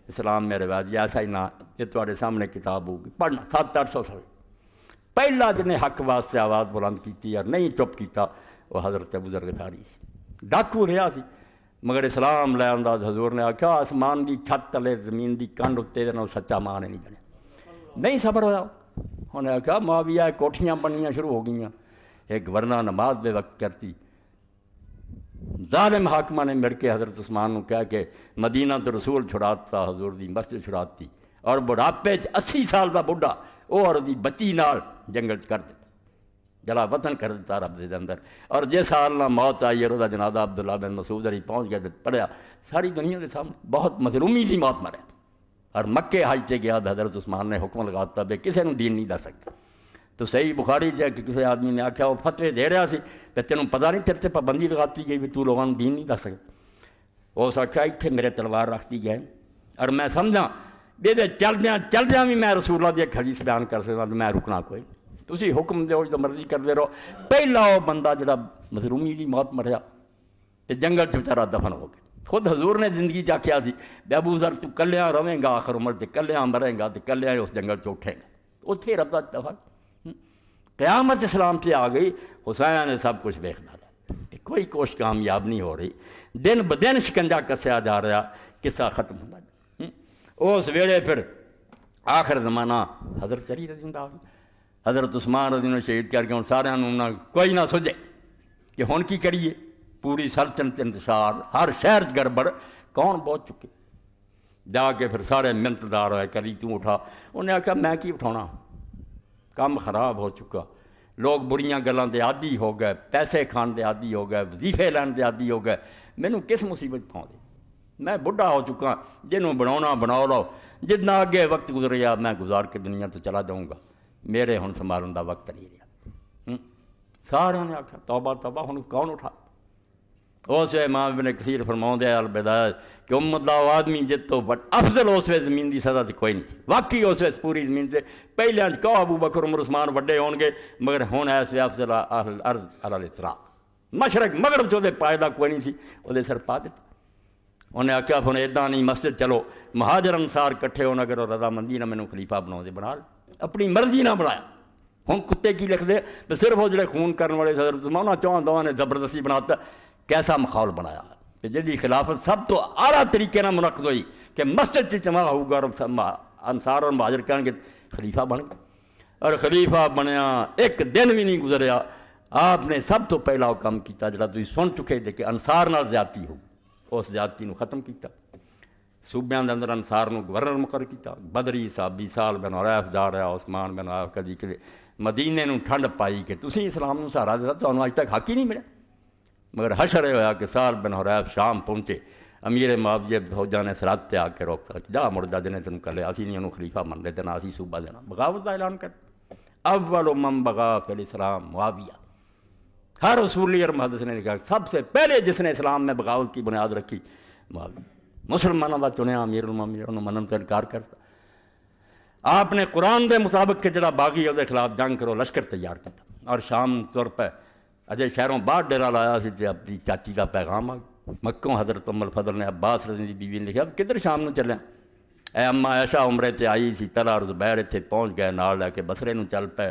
اسلام میں روایت ایسا ہی نہ یہ تمہارے سامنے کتاب ہوگی پڑھنا 700-800 سال پہلا جنہیں حق واسطے آواز بلند کی اور نہیں چپ کیتا وہ حضرت ابو ذر غفاری سی ڈاکو رہا سی مگر اسلام لے آندا حضور نے آکھا آسمان دی چھت تلے زمین دی کنڈ اتنے دے سچا ماں نے نہیں بنیا نہیں صبر ہویا انہیں آکھا معاویہ کوٹھیاں بنیاں شروع ہو گئیاں ایک ورنہ نماز دے وقت کرتی ظالم حاکمہ نے مڑ کے حضرت عثمان نے کہا کہ مدینہ تو رسول چھڑاتا حضور دی مسجد چھڑاتی اور بڑھاپے 80 سال کا بڑھا وہ اور دی بچی نال جنگل کر دیتا جلا وطن کر دیتا رب دے اندر اور جس سال نہ موت آئی اور دا جنازہ عبداللہ بن مسعود علی پہنچ گیا پڑھیا ساری دنیا کے سامنے بہت مظلومی دی موت مرے اور مکے حج تے گیا حضرت عثمان نے حکم لگاتا بے کسی نے دین نہیں دس سکتا تو صحیح بخاری کہ کسی آدمی نے آکھا وہ فتوے دے رہا سی کہ تینوں پتہ نہیں تیرے تے پابندی لگاتی گئی بھی تو لوگوں نے دین نہیں دس سکتا اس آکھا اتنے میرے تلوار رکھتی گئے اور میں سمجھا بے چلدیاں بھی میں رسول اللہ دی ایک حدیث بیان کر سکتا تو میں رکنا کوئی تسی حکم دو جو مرضی کرتے رہو پہلا وہ بندہ جڑا مظلومی دی موت مریا تے جنگل چ بیچارہ دفن ہو گیا خود حضور نے زندگی چ آکھیا سی بے ابو ذر تو کلیاں رہیں گا آخر عمر تے کلیاں مریں گا تے کلیاں اس جنگل چ اٹھے گا اتھے رب دا دفن قیامت اسلام سے آ گئی حسین نے سب کچھ دیکھ ڈالا کہ کوئی کوشش کامیاب نہیں ہو رہی دن بدن شکنجا کسیا جا رہا قصہ ختم ہوا اس ویلے پھر آخر زمانہ حضرت علی رضی اللہ عنہ حضرت عثمان رضی اللہ شہید کر کے ہوں سارے کوئی نہ سوچے کہ ہن کی کریے پوری سلطنت انتشار ہر شہر گڑبڑ کون بہت چکے جا کے پھر سارے منتدار ہوئے کری تو اٹھا انہیں آخیا میں کی اٹھانا کام خراب ہو چکا لوگ بریاں گلاں دے عادی ہو گئے پیسے کھان دے عادی ہو گئے وظیفے لین دے عادی ہو گئے مینوں کس مصیبت پاؤں دے میں بڑھا ہو چکا جنہوں بناؤنا بناؤ لو جتنا اگے وقت گزریا میں گزار کے دنیا تو چلا جاؤں گا میرے ہن سنبھالن دا وقت نہیں رہا سارے نے آخیا توبہ توبہ ہن کون اٹھا اس امام ابن کثیر فرماؤں دے البدایہ کہ امت دا آدمی جت تو افضل اس وے زمین دی سزا تے کوئی نہیں واقعی اس وے پوری زمین تے پہلے کہ ابو بکر عمر عثمان وڈے ہون گے مگر ہن اس وے افضل اہل الارض علی الاطراق مشرق مغرب چ دے پائیدا کوئی نہیں سی او دے سر پا دتا انہیں آخیا ہن ادا نہیں مسجد چلو مہاجر انصار کٹھے ہونا اگر رضامندی نہ مینوں خلیفہ بناؤ دے بنا اپنی مرضی نہ بنایا ہن کتے کی لکھ دے تو صرف وہ جڑے خون کرنے والے حضرت عثمان چوہاں دواں نے زبردستی بناتا کیسا ماحول بنایا کہ جدی خلافت سب تو اعلیٰ طریقے نہ منعقد ہوئی کہ مسجد سے جمع ہوگا اور انصار اور مہاجر کہیں گے خلیفہ بن گئے اور خلیفہ بنیا ایک دن بھی نہیں گزریا آپ نے سب تو پہلا وہ کام کیتا جڑا تسی سن چکے دے کہ انصار نال زیادتی ہو اس زیادتی نو ختم کیتا صوبیاں دے اندر انصار نو گورنر مقرر کیتا بدری صحابی سال بن عریف جا رہا عثمان بن عریف کدی کدے مدینے نو ٹھنڈ پائی کہ تسی اسلام نو سہارا دتا تانوں اج تک حق ہی نہیں ملیا مگر حشر ہویا کہ سال بن حریف شام پہنچے امیر معاویہ فوجاں نے سرحد تے آ کے روکتا جا مڑ جا جنے تینوں کلے اسی نہیں انہوں خلیفہ من دے نہ اسی صوبہ دینا بغاوت کا اعلان کر اول من بغا فی الاسلام معاویہ ہر اصولی اور محدث نے کہا سب سے پہلے جس نے اسلام میں بغاوت کی بنیاد رکھی معاویہ مسلمانوں کا چنیا امیر المومنین انہوں منن سے انکار کرتا آپ نے قرآن دے مطابق کہ جڑا باغی ہے خلاف جنگ کرو لشکر تیار کیا اور شام طور پہ اجے شہروں باہر ڈیرا لایا سی تے اپنی چاچی کا پیغام آ مکوں حضرت ام الفضل نے عباس رضی اللہ بیوی نے لکھا اب کدھر شام نو چلے اے اما عائشہ عمرے تے آئی سی طلحہ اور زبیر اتنے پہنچ گئے نال لے کے بصرے نو چل پے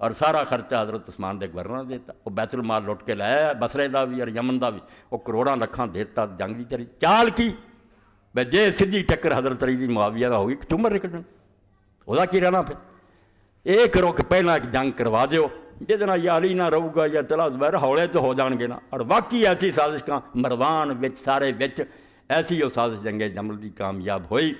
اور سارا خرچہ حضرت عثمان دے گورنر دیتا، وہ بیت المال لٹ کے لایا بسرے دا بھی اور یمن دا بھی، وہ کروڑاں لکھاں دیتا، جنگ دی چلی چال کی بے جے سیدھی ٹکر حضرت علی دی معاویہ دا ہوگی ٹمر نکلنا، وہ کی رہنا پھر یہ کرو کہ پہلا ایک جنگ کروا دیو جہد یا علی نہ رہو گا یا طلحہ زبیر ہوڑے تو ہو جان گے نا، اور واقعی ایسی سازش کا مروان وچ سارے وچ ایسی وہ سازش جنگ جمل دی کامیاب ہوئی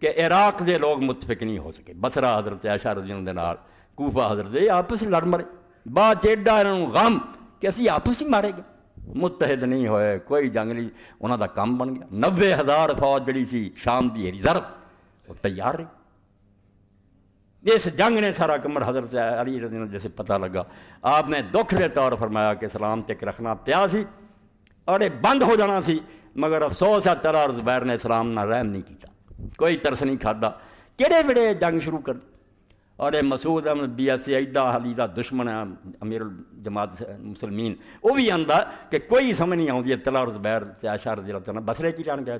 کہ عراق دے لوگ متفق نہیں ہو سکے، بصرہ حضرت عائشہ رضی اللہ عنہا کوفہ حضرت یہ آپس لڑ مرے، بعد ایڈا انہوں غم کہ اسی آپس ہی مارے گے، متحد نہیں ہوئے، کوئی جنگ نہیں، انہوں دا کام بن گیا 90,000 فوج جڑی سی شام دی ریزرو وہ تیار رہی۔ اس جنگ نے سارا کمر حضرت علی رضی اللہ عنہ جیسے پتہ لگا، آپ نے دکھ دے طور فرمایا کہ سلام تک رکھنا پیا سی اور یہ بند ہو جانا سی، مگر افسوس ہے طلحہ اور زبیر نے اسلام نہ رحم نہیں کیتا، کوئی ترس نہیں کھادا، کہڑے ویڑے جنگ شروع کر، اور یہ مسعود احمد بی ایس ایڈا علی دا دشمن ہے امیر الجماعت مسلمین، وہ بھی آندا کہ کوئی سمجھ نہیں آتی طلحہ اور زبیر عائشہ رضی اللہ عنہ بصرے کی لین گئے،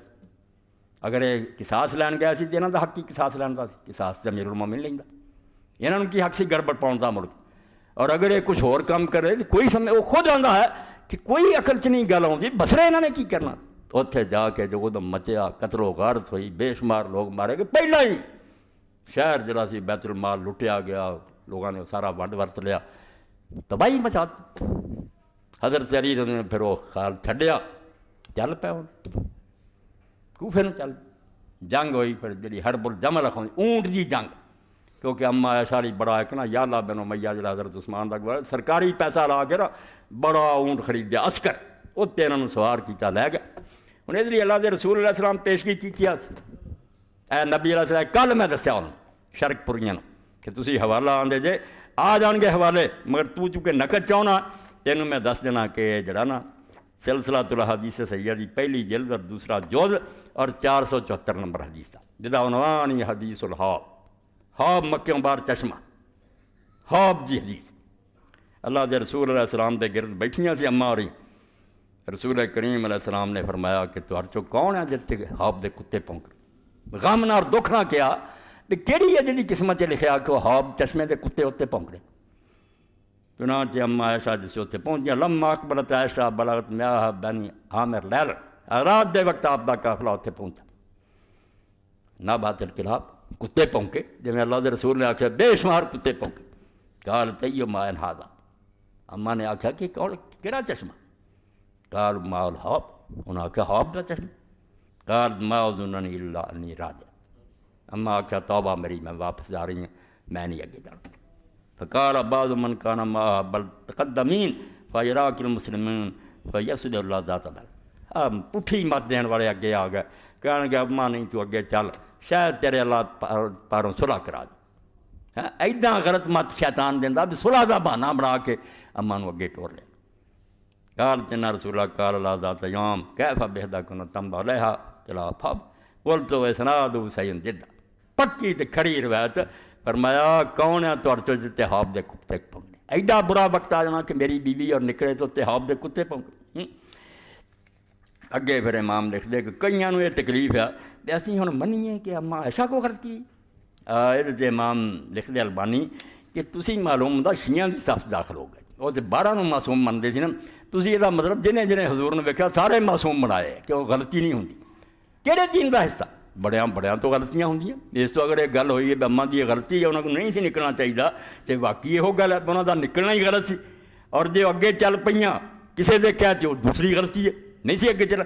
اگر یہ قصاص لین گئے سی تو انہوں کا حق کی قصاص لین کا سی، قصاص تو امیر المومنین لیندا، انہوں کی حق سی گڑبڑ پاؤن دا ملک، اور اگر یہ کچھ اور کام کرے تو کوئی سمجھ، وہ خود آندا ہے کہ کوئی عقل چ نہیں گل آتی بصرے انہوں نے کی کرنا، اتنے جا کے جو ادم مچیا قتل و غارت ہوئی، بے شمار لوگ مارے گئے، پہلا ہی شہر جڑا سی بیت المال لٹیا گیا، لوگوں نے سارا ونڈ ورت لیا، تباہی مچا، حضرت علی نے پھر وہ خیال چھڈیا، چل پیا ہوں کوفے نوں چل، جنگ ہوئی پھر جی حرب الجمل رکھا اونٹ دی جنگ، کیونکہ اما عائشہ علی بڑا ایک نا یا اللہ بن امیہ جڑا حضرت عثمان دا گوارا سرکاری پیسہ لا کے نا بڑا اونٹ خریدیا عسکر، اتنے انہوں سوار کیتا لے گیا، ہوں اس لیے اللہ دے رسول علیہ السلام پیشگی کی کیا اے نبی علیہ السلام کل میں دسیا انہوں شرک پوریاں کہ تسی حوالہ آندے جے آ جان گے حوالے، مگر تو چونکہ نقد چاہنا تینوں میں دس دینا کہ جڑا نا سلسلہ الاحادیث سیدہ دی پہلی جلد اور دوسرا جوز اور 474 نمبر حدیث تھا، جدا عنوان ہی حدیث الحوب، حوب مکیوں بار چشمہ، حوب جی حدیث، اللہ دے رسول علیہ السلام دے گرد بیٹھیاں سی اماں ہوری، رسول کریم علیہ السلام نے فرمایا کہ تو ہرچو کون ہے جس تے حوب دے کتے پونکر، غم نہ اور دکھ نہ کیا کہ کیڑی ہے جی قسمت لکھیا کہ وہ حوب چشمے دے کتے اتنے پونکڑے، چنانچہ اما عائشہ جس اتنے پہنچیا، لما اقبلت عائشہ بلغت میاہ بنی عامر لیل، رات دے وقت آپ دا قافلہ اتنے پہنچا، نہ بات الکلاب کتے پونکے، جی میں اللہ دے رسول نے آکھا بے شمار کتے پونکے، قال تیو ماء ہذا، اما نے آکھا کہ کون کیڑا چشمہ، قال ماء الحوب، انہوں نے آکھا حوب دا چشمہ، قال ما اظننی الا انی راجع، اما آکھا توبہ میری میں واپس جا رہی ہوں، میں نہیں اگے جانا، فقال بعض من کان معه بل تقدمین فیراک المسلمین فیسد اللہ ذات بل، پٹھی مت دین والے اگے آ گئے، کہنے گے اما نہیں تو اگے چل شاید تیرے اللہ پاروں صلح کرا دے، ایڈا غلط مت شیطان دینا بھی صلح دا بہانہ بنا کے اما نو اگے ٹور لے، قال تنا رسول اللہ قال اللہ ذات یوم کیف بہدا کن تم علیہا چلا پھب قلت و اسناد سین جدا، پکی تے کھڑی روایت، فرمایا کون ہے تو ارچو جتے حوب دے کتے پونکنے، ایڈا برا وقت آ جانا کہ میری بیوی اور نکلے تو تے حوب دے کتے پونکنے، اگے پھر امام لکھ دے کہ کئیاں نو یہ تکلیف ہے کہ اسی ہن منیے کہ اما عائشہ کو غلط کی، یہ امام لکھ دے البانی کہ تسی معلوم دا شیعہ دی صف داخل ہو گئے، وہ تے 12 نو معصوم منتے سی نا، تسی یہ مطلب جنہیں جنہیں حضور نے ویکھیا سارے معصوم بنائے کہ وہ غلطی نہیں ہوندی، کہڑے دین دا حصہ، بڑیاں تو غلطیاں ہوندیاں، اس تو اگر یہ گل ہوئی ہے کہ اماں دی غلطی ہے انہوں کو نہیں سی نکلنا چاہیے تو واقعی یہ گل ہے انہوں دا نکلنا ہی غلط سی، اور جو اگے چل پئیاں کسے دے کہہ جو دوسری غلطی ہے، نہیں سی اگے چل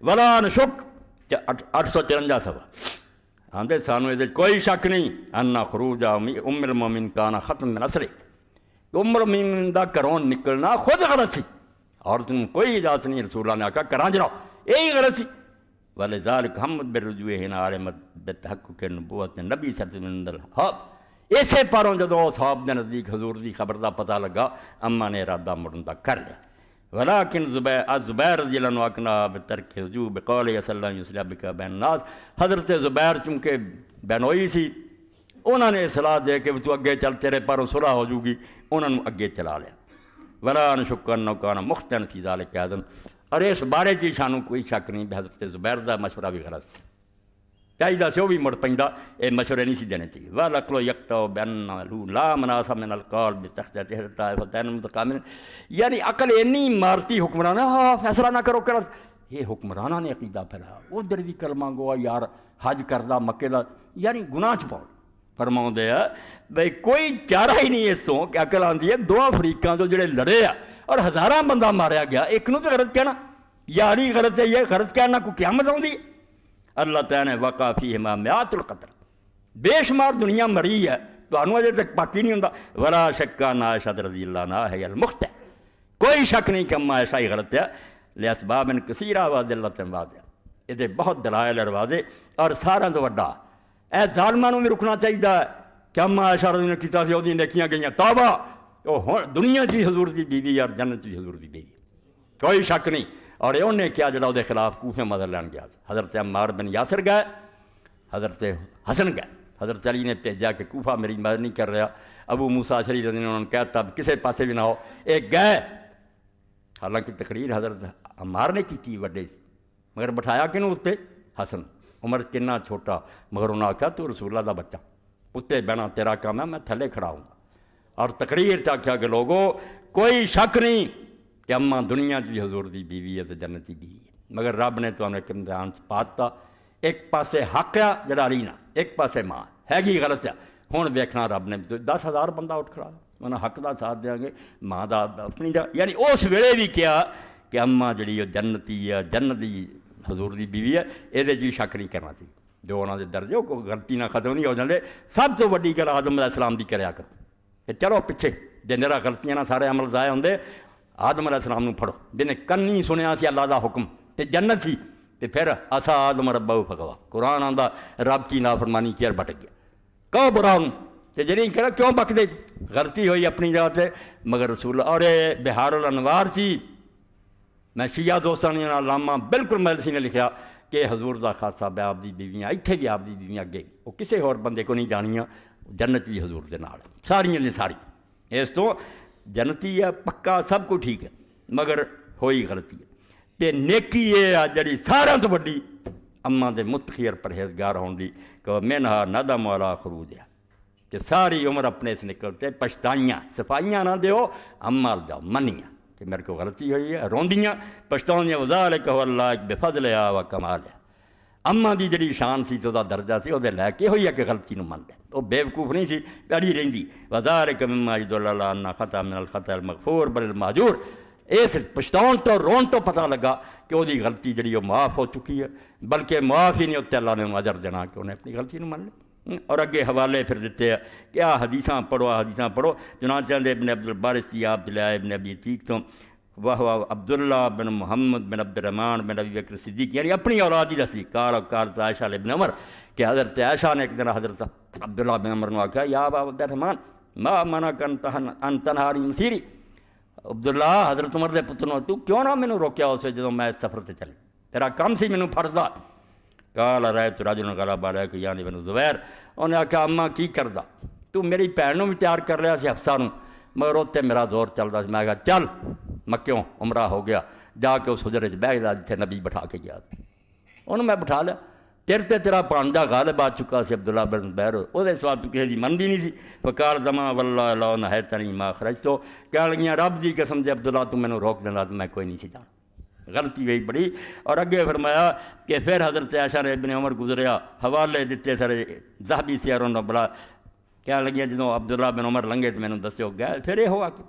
ولا نشک 854 صفحہ آندے سانو یہ کوئی شک نہیں انا خروج ام المومن کانا ختم من اصل، ام المومن دا گھروں نکلنا خود غلط سی، اور تم کوئی اجازت نہیں، رسول اللہ نے آکھا کراں جاؤ یہی غلط سی، ولذالک حمد بالرجوع ہنا عالمت بتحقق نبوت نبی صلی اللہ علیہ وسلم حوب، اسے پاروں جدو صحاب دے نزدیک حضور دی خبر دا پتہ لگا اما نے ارادہ مڑن دا کر لیا، ولیکن زبیر رضی اللہ عنہ اقنا بترک رجوع بقول صلی اللہ علیہ وسلم بک بین الناس، حضرت زبیر چونکہ بینوئی سی انہوں نے اصلاح دے کہ تو اگے چل تیرے پاروں صلح ہو جوگی، انہوں نے اگے چلا لیا، ولا نشک انہ کان مختن فی ذلک اذن، اور اس بارے کی شانوں کوئی شک نہیں، حضرت زبیر دا مشورہ بھی غلط سی، چاہیے سے وہ بھی مڑ پہ یہ مشورے نہیں سی دینے چاہیے وہ لکلو یکتا بین لا مناسا من القول بتخت فتین متقامل، یعنی عقل اینی مارتی حکمران ہاں فیصلہ نہ کرو کر یہ حکمرانہ نے عقیدہ پھیلایا ادھر بھی کلمہ گوا یار حج کردہ مکے دا یعنی گناہ چھپاؤ فرماؤں دے بھائی کوئی چارہ ہی نہیں اس تو کہ عقل آندی ہے دو فریقاں جو جڑے لڑے آ اور ہزاراں بندہ ماریا گیا ایک نو تو غلط کہنا یاری غلط ہے یہ غلط کہنا کو قیامت آؤں دی اللہ تعالیٰ نے وقع فیہما میات القتل بے شمار دنیا مری ہے تو انہوں اجے تک باقی نہیں ہوندہ ولا شکا نا عائشہ رضی اللہ عنہ ہے المخطئ کوئی شک نہیں کہ اما عائشہ ہی غلط ہے لاسباب کثیرہ وادلۃ واضح یہ بہت دلائل اور واضح اور سارا تو وڈا اے ظالماں نوں بھی رکنا چاہیے کہ اما عائشہ رضی اللہ نے کیتا سی وہ نیکیاں گئیاں توبہ وہ دنیا بھی حضور دی بیوی اور جنت بھی حضور دی بیوی کوئی شک نہیں اور یہ انہیں کیا جڑا وہ خلاف کوفے مدد لین گیا حضرت عمار بن یاسر گئے حضرت حسن گئے حضرت علی نے بھیجا کہ کوفہ میری مدد نہیں کر رہا ابو موسیٰ اشعری رضی اللہ عنہ نے کہا اب کسی پاسے بھی نہ ہو ایک گئے حالانکہ تقریر حضرت عمار نے کی تھی وڈے مگر بٹھایا کنوں اتنے حسن عمر کنا چھوٹا مگر انہوں نے آخیا تو رسول اللہ دا بچہ اتنے بہنا تیرا کام ہے میں تھلے کھڑا ہوں گا اور تقریر چاہیا کہ لوگوں کوئی شک نہیں کہ اماں دنیا بھی حضور دی بیوی ہے تو جنت کی بیوی ہے مگر رب نے تو انہیں ایک امتحان پاتا ایک پاسے حق ہے جڑا رینا ایک پاسے ماں ہے گی غلط ہے ہوں ویکھنا رب نے 10,000 بندہ اٹھ کھڑا انہیں حق دا ساتھ دیں گے ماں دا اپنی دا یعنی اس ویلے بھی کیا کہ اماں جڑی جنتی ہے جنت دی حضور دی بیوی ہے یہ بھی شک نہیں کرنا چاہیے جو انہوں نے درجے کو غلطی نہ ختم نہیں ہو جاندے سب تو وڈی گل آدم علیہ السلام دی کریا کرو کہ چلو پیچھے جے میرا غلطیاں نہ سارے عمل ضائع ہوندے آدم علیہ السلام نو پڑھو جنہیں کنی سنیا سی اللہ دا حکم تے جنت سی تے پھر اسا آدم ربہ فغوا قرآن آندا رب کی نافرمانی کیا بٹ گیا کہو برا ہوں تے جنہیں کہا کیوں بک دے غلطی ہوئی اپنی جگہ تے مگر رسول اور بہار الانوار چی میں شیعہ دوستان نے علامہ بالکل مجلسی نے لکھا کہ حضور دا خاصہ بے آپ دی بیویاں اتھے بھی آپ دی بیویاں گئی وہ کسے اور بندے کو نہیں جانیاں جنت بھی حضور دے نال ساریاں نے ساری اس تو جنتی ہے پکا سب کو ٹھیک ہے مگر ہوئی غلطی ہے تے نیکی یہ جڑی سارا تو بڑی اماں دے متقی اور پرہیزگار ہون دی کہ منہا ندم والا خروج ہے کہ ساری عمر اپنے سے نکلتے پچھتائیاں صفائیاں نہ دیو عمال جاؤ منیاں کہ میرے کو غلطی ہوئی ہے روندیاں پچھتاؤں وذالک هو اللہ بفضل و کمال ہے اماں دی جڑی شان سی تو دا درجہ سی وہ لے کے ہوئی ہے کہ غلطی نو من دے وہ بیوقوف نہیں سی پیاری رہندی وذالک مما یدل اللہ ان خطا من الخطا المغفور بل الماجور اس پچھتاؤں تو رون تو پتہ لگا کہ وہ دی غلطی جڑی وہ معاف ہو چکی ہے بلکہ معاف ہی نہیں ہوتے اللہ نے اجر دینا کہ انہیں اپنی غلطی نو من لے اور اگے حوالے پھر دیتے ہیں کہ حدیثاں پڑھو چنانچہ ابن عبد البارث جی عبداللہ ابن ابی عتیق تو وہ عبداللہ بن محمد بن عبد الرحمن بن ابی بکر صدیق یعنی اپنی اولاد ہی دسی قالت عائشہ ابن عمر کہ حضرت عائشہ نے ایک دن حضرت عبداللہ بن عمر نے آخیا یا ابا عبد الرحمن ما منعک ان تنہاری مسیری عبداللہ حضرت عمر دے پتر نو تو کیوں نہ مینوں روکیا اسے جدوں میں سفر تے چلے تیرا کم سی مینوں فرضا قال رأیت رجلا غلب علیک یعنی بن زبیر انہیں آخیا اماں کی کردا تو میری بھن نو بھی تیار کر لیا سی حفصہ نو مگر اتنے میرا زور چلتا سی میں کہا چل مکیوں عمرہ ہو گیا جا کے اس حجرے بہ گیا جتنے نبی بٹھا کے گیا انہوں میں بٹھا لیا تیرا پانجا غالب آ چکا سی عبداللہ بن زبیر وہ سوال تو کسی دی من بھی نہیں سی فقال دما واللہ لا نہیتنی ما خرجتو کہہ لگیاں رب دی قسم سے عبداللہ تو مینوں روک دینا تو میں کوئی نہیں سی جانا غلطی ہوئی بڑی اور اگے فرمایا کہ پھر حضرت عائشہ نے ابن عمر گزریا حوالے دیتے سارے ذہبی سیاروں نے بڑا کہنے لگیاں جدوں عبداللہ بن عمر لنگے تو مینوں دسیو گئے پھر یہ ہوا کہ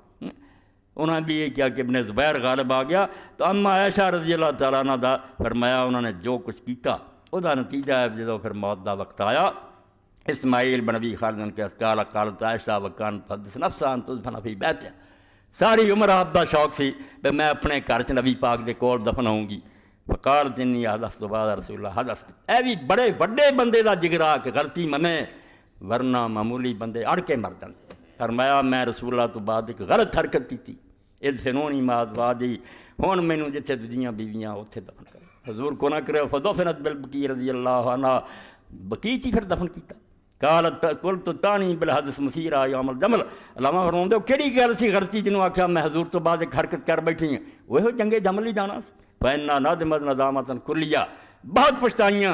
انہوں نے بھی یہ کیا کہ ابن زبیر غالب آ گیا تو اما عائشہ رضی اللہ تعالیٰ عنہ دا فرمایا انہوں نے جو کچھ کیتا وہ نتیجہ ہے جدوں پھر موت دا وقت آیا اسماعیل بن ابی خالد کے قال قالت عائشہ وکان فدس نفسا ان تدفن فی بیتہ ساری عمر آپ دا شوق سی کہ میں اپنے گھر چ نبی پاک دے کول دفن ہوں گی فقالت انی حدثت بعد رسول اللہ حدث اے بھی بڑے وڈے بندے دا جگرا کہ غلطی منے ورنہ معمولی بندے اڑ کے مر جاندے فرمایا میں رسول اللہ تو بعد ایک غلط حرکت کی ادفنونی ما ازواجی ہن مینوں جتھے دوجیاں بیویاں اوتھے دفن کرو حضور کو نہ کرے فدفنت بالبقیع رضی اللہ عنہ بقیع چ پھر دفن کیتا قالت قلت تانی بالحدث مسیرہ یوم الجمل علامہ فرماندے ہو کیڑی گل سی غلطی جنوں آکھیا میں حضور تو بعد ایک حرکت کر بیٹھی ہوں وہ جنگ جمل ہی جانا سی فإنا ندمت ندامۃ کلیہ بہت پچھتائیاں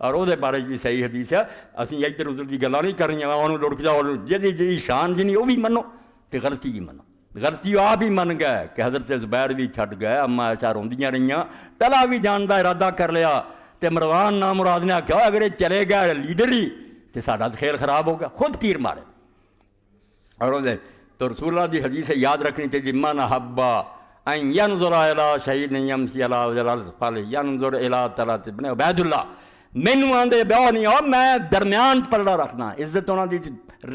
اور وہ بارے بھی صحیح حدیث ہے. اسی ادھر ادھر کی گلاں نہیں کرنی انہوں لڑک جاؤ جی شان جی نہیں وہ بھی منو تو غلطی بھی منو. غلطی آپ ہی من گئے کہ حضرت زبیر بھی چھڈ گئے, اما ایسا روندیاں رہیاں, طلحہ بھی جان کا ارادہ کر لیا تو مروان نامراد نے آخیا اگر یہ چلے گئے لیڈر ہی تو ساڈا کھیل خراب ہو گیا, خود تیر مارے. اور وہ تو رسول اللہ کی حدیث یاد رکھنی چاہیے من حبا ان ینظر الی شہید یمشی علی وجہ الارض فلینظر الی طلحہ بن عبید اللہ. مینوں آندے بیاہ نہیں آؤ میں درمیان پلڑا رکھنا, عزت انہوں دی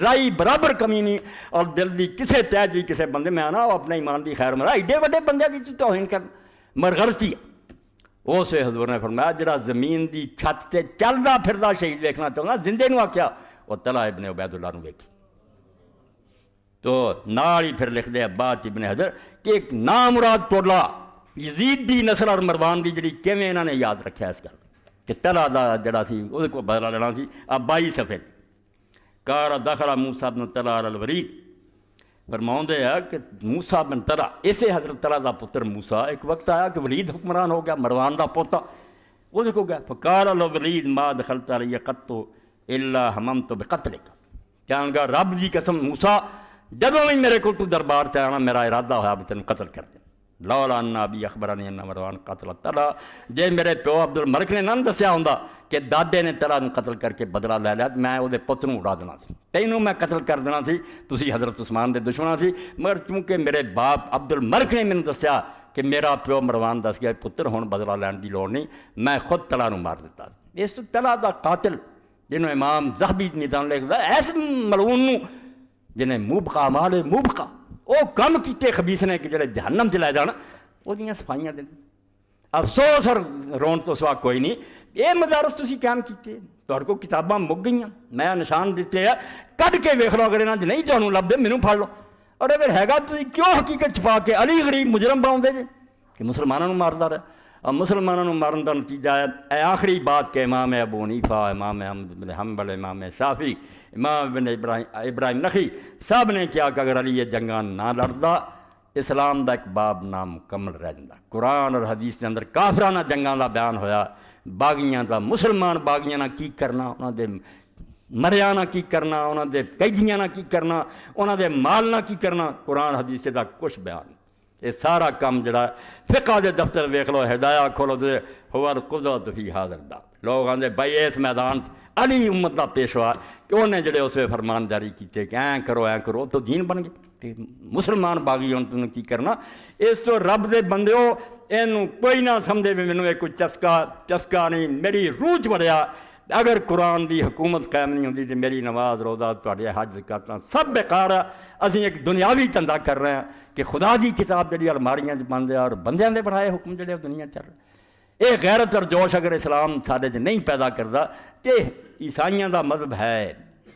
رائی برابر کمی نہیں اور دل دی کسے تیج بھی کسے بندے میں آنا اپنے ایمان دی خیر مرا ایڈے وڈے بندے کی توہین کر مگر غلطی ہے. اس حضور نے فرمایا جڑا زمین دی چھت تے چلدا پھردا شہید ویکھنا چاہتا زندے نو آکھیا وہ طلحہ ابن عبید اللہ نو ویکھی. تو نال ہی پھر لکھ دے بعد ابن حجر کہ ایک نامراد ٹولا یزید دی نسل اور مروان دی جڑی کیویں انہاں نے یاد رکھیا اس گل کہ طلحہ دا جڑا سی وہ کو بدلہ لینا سی. اب 22 صفحے کار دخل موسیٰ بن طلحہ علی الولید فرماؤندے ہے کہ موسیٰ بن طلحہ اسے حضرت طلحہ دا پتر موسیٰ ایک وقت آیا کہ ولید حکمران ہو گیا, مروان دا پوتا وہ دیکھو گیا. فقال الولید ما دخلت علی قط الا حممت بقتلک, کہنے لگا رب دی قسم موسیٰ جدوں بھی میرے کو تو دربار تے آنا میرا ارادہ ہوا بھی تینوں قتل کر دیں. لولا ان ابی اخبرنی ان مروان قتل طلحہ, جے میرے پیو عبد الملک نے نہ دسیا ہوندا کہ دادے نے طلحہ نوں قتل کر کے بدلہ لے لیا میں وہ پتر نوں اڑا دینا سی, تینوں میں قتل کر دینا سی, تسی حضرت عثمان دے دشمن سی. مگر چونکہ میرے باپ عبد الملک نے مینوں دسیا کہ میرا پیو مروان دس گیا پتر ہن بدلہ لین دی لوڑ نہیں, میں خود طلحہ نوں مار دیتا. اس تو طلحہ دا قاتل جنہوں امام ذہبی میدان لکھدا ایس ملعون نوں جنہیں موبقا مالے موبقا وہ کم کیتے خبیث نے کہ جڑے جہنم چ لے جان وہ دیاں صفائیاں دیں. افسوس اور رون تو سوا کوئی نہیں. یہ مدارس تسی قائم کیتے تہاڈے کو کتاباں مک گئیاں, میں نشان دیتے ہیں کڈ کے ویکھ لو, اگر انہاں دے نہیں تانوں لبدے مینوں پھڑ لو, اور اگر ہے تسی کیوں حقیقت چھپا کے علی غریب مجرم بناؤندے جے کہ مسلمانوں نوں ماردا رہا. اور مسلمانوں نوں مارن دا نتیجہ ہے اے آخری بات کہ امام ابو حنیفہ, امام احمد بن حنبل, امام شافعی, امام بن ابراہیم نخعی سب نے کیا کہ اگر علی یہ جنگاں نہ لڑدا اسلام دا ایک باب نامکمل رہ جاندا. قرآن اور حدیث کے اندر کافرانہ جنگاں دا بیان ہویا, باغیاں دا مسلمان باغیاں نہ کی کرنا, انہاں دے مریاں نہ کی کرنا, انہاں دے قیدیاں نہ کی کرنا, انہاں دے مال نہ کی کرنا, قرآن حدیث دا کچھ بیان. یہ سارا کام جڑا فقہ دے دفتر ویکھ لو, ہدایہ کھولو تے ہوا القدوۃ فی ھذا الباب. لوگ آندے بھائی اس میدان علی امت دا پیشوا کہ انہیں جڑے اس وے فرمان جاری کیتے کہ این کرو تو دین بن گئے. مسلمان باغی ہوں تنوں کی کرنا. اس تو رب دے بندے ہو اینوں کوئی نہ سمجھے بھی مینوں کوئی چسکا نہیں, میری روح چ وڑیا. اگر قرآن دی حکومت قائم نہیں ہوندی تو میری نماز روزہ تہاڈے حج زکات سب بیکار ہے. اسی ایک دنیاوی دھندا کر رہے ہیں کہ خدا دی کتاب جڑی الماریاں بند ہے اور بندیاں دے بڑھائے حکم جڑے دنیا چل رہے. یہ غیرت اور جوش اگر اسلام سارے چ نہیں پیدا کرتا تو عیسائیاں دا مذہب ہے,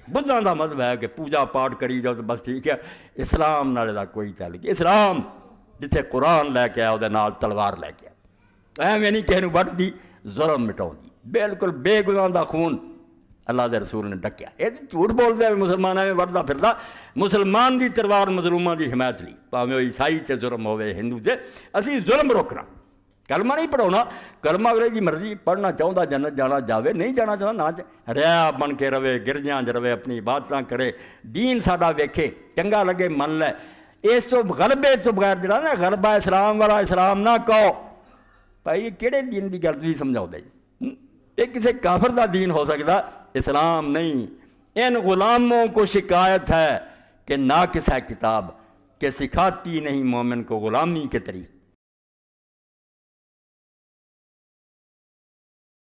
بدھاں دا مذہب ہے کہ پوجا پاٹ کری جاؤ تو بس ٹھیک ہے. اسلام نالے دا کوئی تعلق, اسلام جتھے قرآن لے کے آیا وہ نال تلوار لے کے آیا, ایویں نہیں کسی نوں وڈ دی ظلم مٹاؤ دی, بالکل بے گناہ دا خون اللہ دے رسول نے ڈکیا. یہ جھوٹ بولتے ہیں مسلمان ایویں وڑدا پھردا. مسلمان دی تلوار مظلوماں دی حمایت لی, بھاویں وہ عیسائی تے ظلم ہوے ہندو تے, اسی ظلم روکنا. کلمہ نہیں پڑھاؤنا, کلمہ اگلے دی مرضی, پڑھنا چاہتا جنت جانا جاوے, نہیں جانا چاہتا نہ جائے, ریا بن کے رہے, گرجاں چ رہے, اپنی عبادتاں کرے, دین ساڈا ویکھے, چنگا لگے من لے. اس تو غلبے تو بغیر جڑا نا غلبہ اسلام والا اسلام نہ کہو. بھائی یہ کہڑے دین دی گل تسی سمجھاؤ دے, یہ کسی کافر دا دین ہو سکتا, اسلام نہیں. ان غلاموں کو شکایت ہے کہ ناقص ہے کتاب کہ سکھاتی نہیں مومن کو غلامی کے طریق.